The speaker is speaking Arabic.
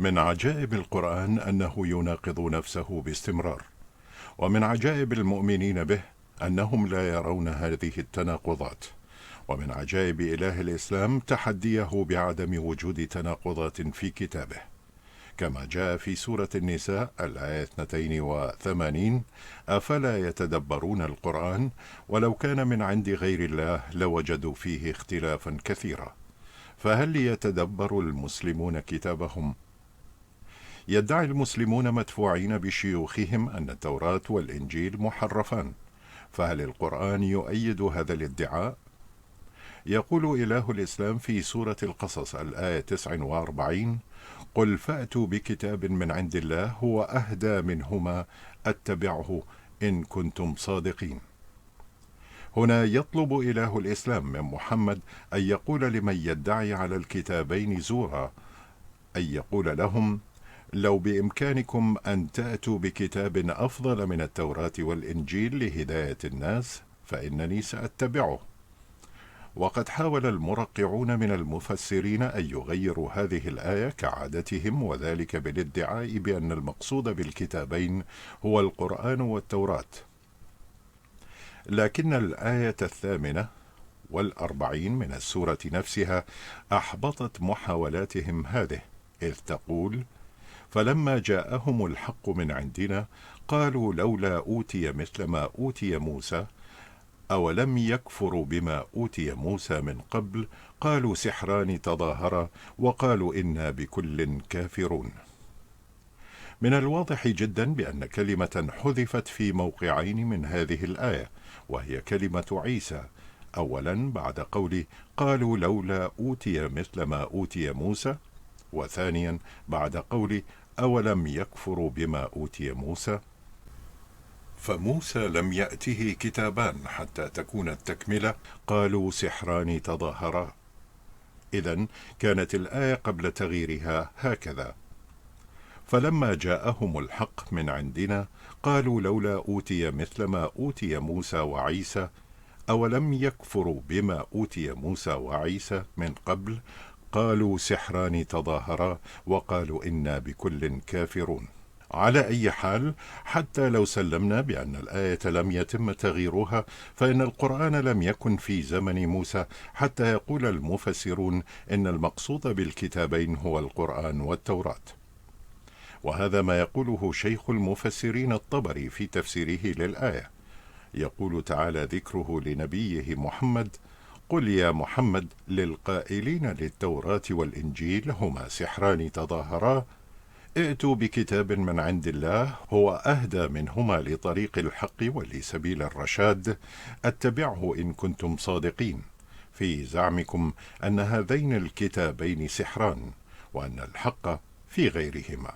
من عجائب القرآن أنه يناقض نفسه باستمرار، ومن عجائب المؤمنين به أنهم لا يرون هذه التناقضات، ومن عجائب إله الإسلام تحديه بعدم وجود تناقضات في كتابه، كما جاء في سورة النساء الآية 82: أفلا يتدبرون القرآن ولو كان من عند غير الله لوجدوا فيه اختلافا كثيرا، فهل يتدبر المسلمون كتابهم؟ يدعي المسلمون مدفوعين بشيوخهم أن التوراة والإنجيل محرفان، فهل القرآن يؤيد هذا الادعاء؟ يقول إله الإسلام في سورة القصص الآية 49: قل فأتوا بكتاب من عند الله هو أهدى منهما أتبعه إن كنتم صادقين. هنا يطلب إله الإسلام من محمد أن يقول لمن يدعي على الكتابين زورا، أن يقول لهم: لو بإمكانكم أن تأتوا بكتاب أفضل من التوراة والإنجيل لهداية الناس فإنني سأتبعه. وقد حاول المرقعون من المفسرين أن يغيروا هذه الآية كعادتهم، وذلك بالادعاء بأن المقصود بالكتابين هو القرآن والتوراة، لكن الآية 48 من السورة نفسها أحبطت محاولاتهم هذه، إذ تقول: فلما جاءهم الحق من عندنا قالوا لولا أوتي مثل ما أوتي موسى أولم يكفروا بما أوتي موسى من قبل قالوا سحران تظاهرا وقالوا إنا بكل كافرون. من الواضح جدا بأن كلمة حذفت في موقعين من هذه الآية، وهي كلمة عيسى، أولا بعد قوله قالوا لولا أوتي مثل ما أوتي موسى، وثانيا بعد قوله أولم يكفروا بما أوتي موسى. فموسى لم يأته كتابان حتى تكون التكملة قالوا سحران تظاهرا، إذن كانت الآية قبل تغييرها هكذا: فلما جاءهم الحق من عندنا قالوا لولا أوتي مثل ما أوتي موسى وعيسى أولم يكفروا بما أوتي موسى وعيسى من قبل قالوا سحران تظاهرا وقالوا إنا بكل كافرون. على أي حال، حتى لو سلمنا بأن الآية لم يتم تغييرها، فإن القرآن لم يكن في زمن موسى حتى يقول المفسرون إن المقصود بالكتابين هو القرآن والتوراة. وهذا ما يقوله شيخ المفسرين الطبري في تفسيره للآية، يقول تعالى ذكره لنبيه محمد: قل يا محمد للقائلين للتوراة والإنجيل هما سحران تظاهرا ائتوا بكتاب من عند الله هو أهدى منهما لطريق الحق ولسبيل الرشاد اتبعه إن كنتم صادقين في زعمكم أن هذين الكتابين سحران وأن الحق في غيرهما.